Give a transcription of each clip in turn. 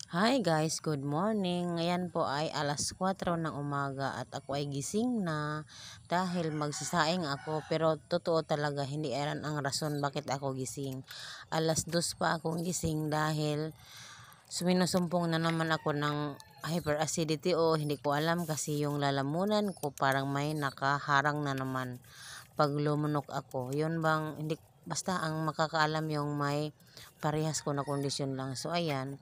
Hi guys, good morning. Ngayon po ay alas 4 ng umaga at ako ay gising na dahil magsasaing ako, pero totoo talaga hindi yan ang rason bakit ako gising. Alas 2 pa akong gising dahil suminusumpong na naman ako ng hyperacidity o hindi ko alam kasi yung lalamunan ko parang may nakaharang na naman pag lumunok ako. Yun bang hindi basta ang makakaalam yung may parehas ko na kondisyon lang. So ayan,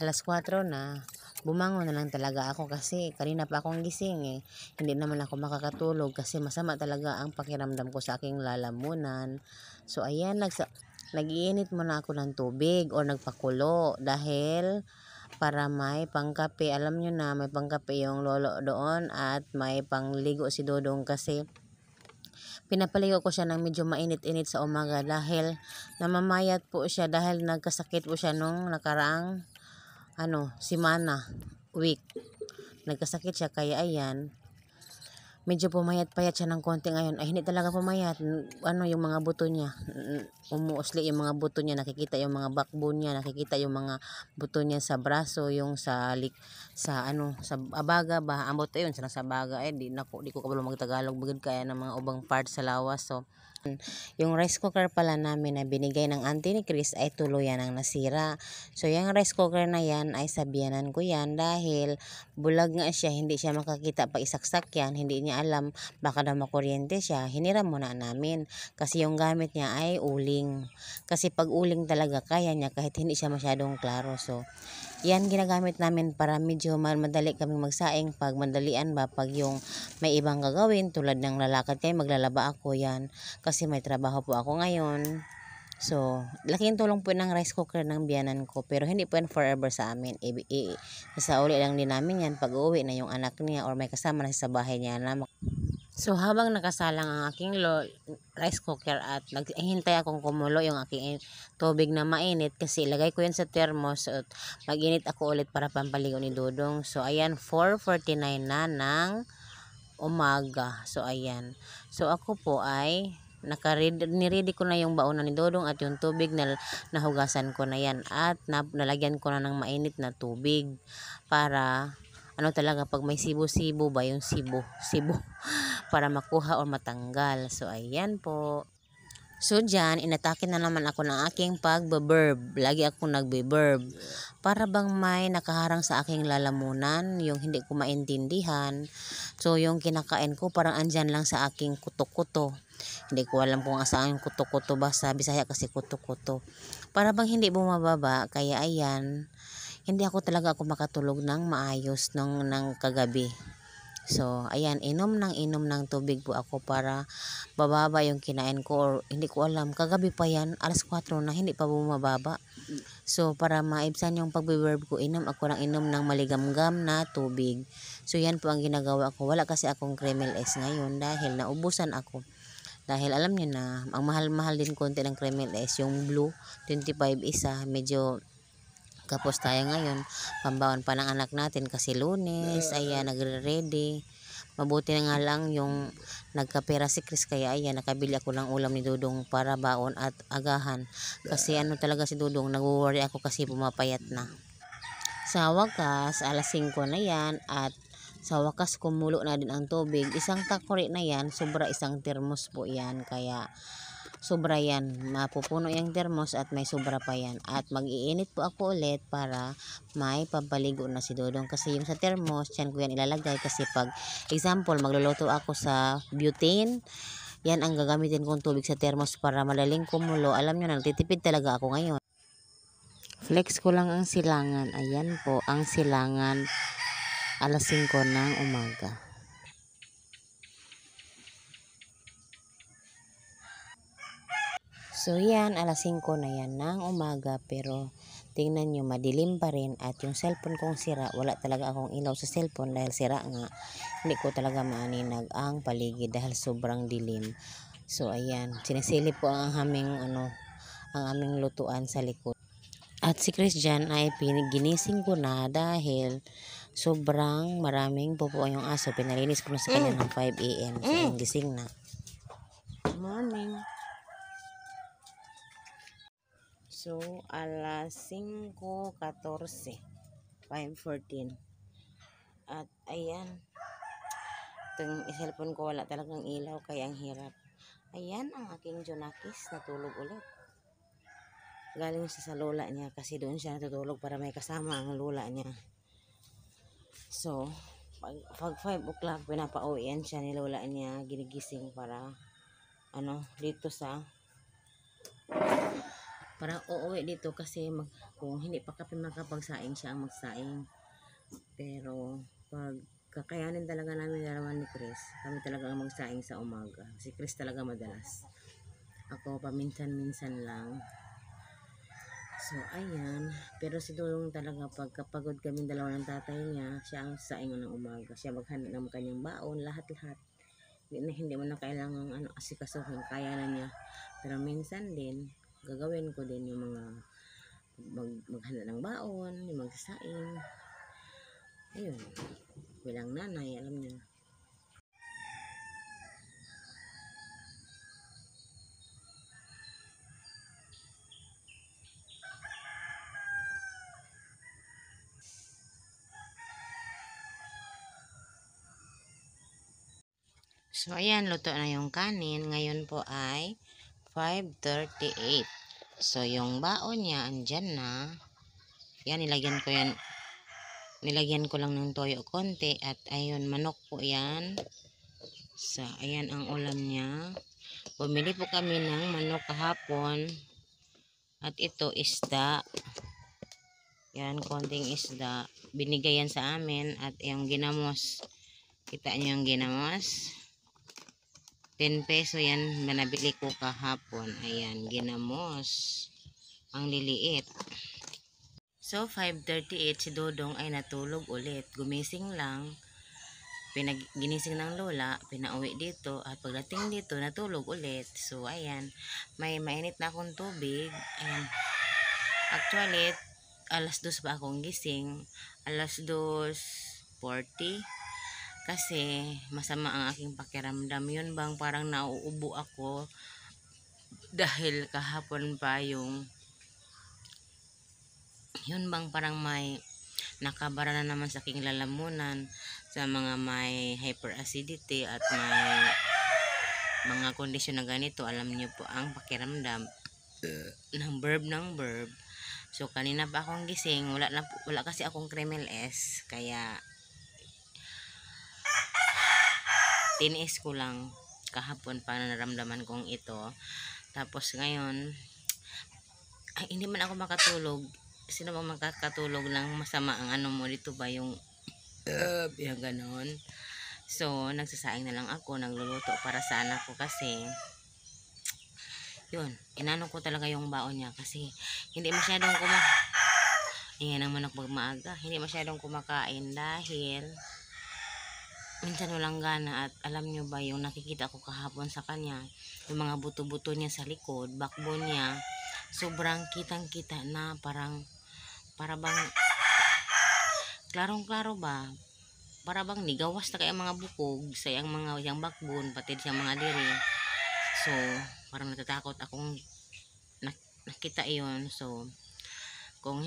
alas 4 na, bumangon na lang talaga ako kasi kanina pa akong gising eh. Hindi naman ako makakatulog kasi masama talaga ang pakiramdam ko sa aking lalamunan. So ayan, nag-iinit muna ako ng tubig o nagpakulo dahil para may pangkape. Alam nyo na may pangkape yung lolo doon at may pangligo si Dodong kasi pinapaligo ko siya ng medyo mainit-init sa umaga dahil namamayat po siya dahil nagkasakit po siya nung nakaraang semana, week. Nagkasakit siya kaya ayan, medyo pumayat-payat siya ng konti ngayon. Ay hindi talaga pumayat, yung mga buto niya, umuusli yung mga buto niya, nakikita yung mga backbone niya, nakikita yung mga buto niya sa braso, yung sa sa abaga ba, ambot yun sa baga di ko kabalo magtagalog bugod kaya ng mga ubang parts sa lawas. So yung rice cooker pala namin na binigay ng auntie ni Chris ay tuluyan ang nasira. So yung rice cooker na yan ay sabihanan ko yan dahil bulag nga siya, hindi siya makakita pag isaksak yan, hindi niya alam baka daw makuryente siya. Hiniram muna namin kasi yung gamit niya ay uling. Kasi pag uling talaga kaya niya kahit hindi siya masyadong klaro. So yan ginagamit namin para medyo madali kaming magsaing pag madalian ba, pag yung may ibang gagawin tulad ng lalakad kayo, maglalaba ako yan kasi may trabaho po ako ngayon. So laking tulong po ng rice cooker ng biyanan ko, pero hindi po yan forever sa amin. Sasauli lang din namin yan pag uuwi na yung anak niya or may kasama na sa bahay niya na. So habang nakasalang ang aking rice cooker at naghihintay akong kumulo yung aking tubig na mainit kasi ilagay ko yan sa thermos at mag-init ako ulit para pampaligo ni Dodong. So ayan, 4:49 na ng umaga. So ayan. So ako po ay niready ko na yung baonan ni Dodong at yung tubig na nahugasan ko na yan at nalagyan ko na ng mainit na tubig para talaga pag may sibo-sibo ba yung sibo para makuha o matanggal. So ayan po. So dyan, inatake na naman ako ng aking pagbaburb. Lagi akong nagbe-burb. Para bang may nakaharang sa aking lalamunan, yung hindi ko maintindihan. So yung kinakain ko parang andyan lang sa aking kuto-kuto. Hindi ko alam kung asaan yung kuto-kuto ba, sa Bisaya kasi kuto-kuto. Para bang hindi bumababa, kaya ayan, hindi ako makatulog ng maayos ng kagabi. So, ayan, inom ng tubig po ako para bababa yung kinain ko, or hindi ko alam, kagabi pa yan, alas 4 na, hindi pa bumababa. So, para maibsan yung pagbe-verb ko, inom ako ng maligamgam na tubig. So, yan po ang ginagawa ko. Wala kasi akong Kremel S ngayon dahil naubusan ako. Dahil alam niyo na, ang mahal-mahal din konti ng Kremel S, yung blue, 25 isa, medyo kapos tayo ngayon, pambaon pa ng anak natin kasi Lunes, ayan, nagre-ready. Mabuti na nga lang yung nagkapera si Chris kaya ayan, nakabili ako ng ulam ni Dudong para baon at agahan. Kasi talaga si Dudong, nag-worry ako kasi pumapayat na. Sa wakas, alas 5 na yan at sa wakas kumulo na din ang tubig. Isang takuri na yan, sobra isang termos po yan. Kaya sobra yan, mapupuno yung termos at may sobra pa yan. At mag-iinit po ako ulit para may pampaligo na si Dodong kasi yung sa termos, yan ko yan ilalagay kasi pag example magluluto ako sa butane, yan ang gagamitin kong tubig sa termos para madaling kumulo. Alam nyo na, nagtitipid talaga ako ngayon. Flex ko lang ang silangan. Ayan po ang silangan alas 5 ng umaga. So yan, alas 5 na yan ng umaga, pero tingnan nyo, madilim pa rin at yung cellphone kong sira, wala talaga akong ilaw sa cellphone dahil sira nga. Hindi ko talaga maaninag ang paligid dahil sobrang dilim. So ayan, sinisilip po ang aming lutuan sa likod. At si Chris dyan ay ginising ko na dahil sobrang maraming pupo yung aso. Pinalinis ko na sa kanya ng 5 AM. So yung gising na. Good morning. So, alas 5:14. 5:14. At ayan, itong cellphone ko wala talagang ilaw kaya ang hirap. Ayan ang aking Junakis, natulog ulit. Galing siya sa lola niya kasi doon siya natutulog para may kasama ang lola niya. So, pag 5 o'clock, pinapauwian siya ni lola niya, ginigising para dito para uuwi dito kasi kung hindi pa kami makapagsaing, siya ang magsaing. Pero pag kakayanin talaga namin dalawa ni Chris, kami talaga ang magsaing sa umaga. Si Chris talaga madalas. Ako paminsan-minsan lang. So ayan, pero si Dulong talaga pagkapagod kami dalawa ng tatay niya, siya ang saing ng umaga. Siya maghanda ng kanyang baon, lahat-lahat. Hindi mo na kailangan asikasuhin, kaya na niya. Pero minsan din gagawin ko din yung mga maghanda ng baon, yung magsasaing. Ayun, bilang nanay, alam niya. So ayan, luto na yung kanin. Ngayon po ay 5:38. So yung baon niya andyan na. Yan, nilagyan ko lang ng toyo konti. At ayun, manok po yan. So ayan ang ulam niya. Bumili po kami ng manok kahapon. At ito isda. Yan, konting isda. Binigay yan sa amin. At yung ginamos, kita nyo yung ginamos, 10 peso yan na nabili ko kahapon. Ayan, ginamos. Ang liliit. So, 5:38 si Dodong ay natulog ulit. Gumising lang. Ginising ng lola, pinauwi dito. At pagdating dito, natulog ulit. So, ayan. May mainit na akong tubig. Ayan. Actually, alas 2 pa akong gising. Alas 2:40. Kasi masama ang aking pakiramdam. Yun bang parang nauubo ako dahil kahapon pa yun bang parang may nakabara na naman sa aking lalamunan sa mga may hyperacidity at may mga kondisyon na ganito. Alam niyo po ang pakiramdam ng verb. So kanina pa akong gising, wala kasi akong Kremel S, kaya tiniis ko lang kahapon pa naramdaman kong ito. Tapos ngayon ay hindi man ako makatulog. Sino bang makakatulog ng masama ang mo dito ba yung yung ganon. So nagsasaing na lang ako, nagluluto para sa anak ko kasi yun, inano ko talaga yung baon niya kasi hindi masyadong ingay ng manok pag maaga, hindi masyadong kumakain dahil minsan walang gana. At alam nyo ba yung nakikita ko kahapon sa kanya, yung mga buto-buto niya sa likod, backbone niya, sobrang kitang-kita na para bang klarong-klaro ba, para bang nigawas na kaya mga bukog sa yung backbone, pati siyang mga diri. So parang natatakot akong nakita iyon. So kung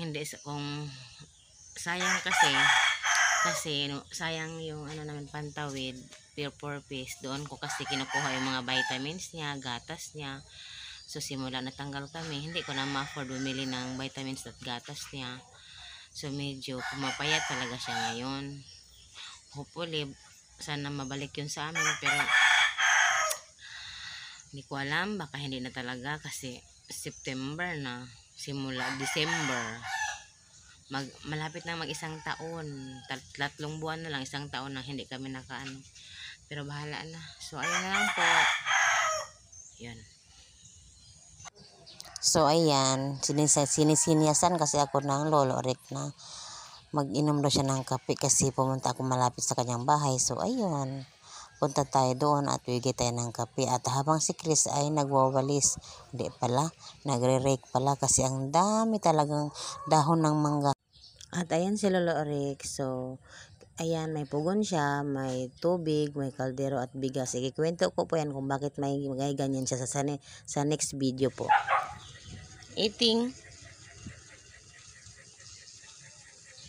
sayang kasi sayang yung namin pantawid, pure piece. Doon ko kasi kinukuha yung mga vitamins niya, gatas niya. So simula natanggal kami, hindi ko na ma-afford bumili ng vitamins at gatas niya. So medyo pumapayat talaga siya ngayon. Hopefully sana mabalik yun sa amin, pero hindi ko alam, baka hindi na talaga kasi September na, simula December malapit na mag-isang taon. 3 buwan na lang, 1 taon na hindi kami nakaano. Pero bahala na. So ayun na lang po. Yun. So ayan, sinisinyasan kasi ako ng lolo Rick na mag-inom daw siya ng kape kasi pumunta ako malapit sa kanyang bahay. So ayun, punta tayo doon at bigay tayo ng kape. At habang si Chris ay nagwawalis, hindi pala, nagre-rake pala kasi ang dami talagang dahon ng mangga. At ayan si Lolo Rick. So ayan, may pugon siya, may tubig, may kaldero at bigas. Ikikwento ko po yan kung bakit may ganyan siya sa next video po. Eating.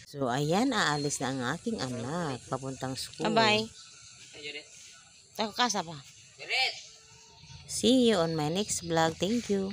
So, ayan, aalis na ang aking anak papuntang school. Bye-bye. Kasa pa. See you on my next vlog. Thank you.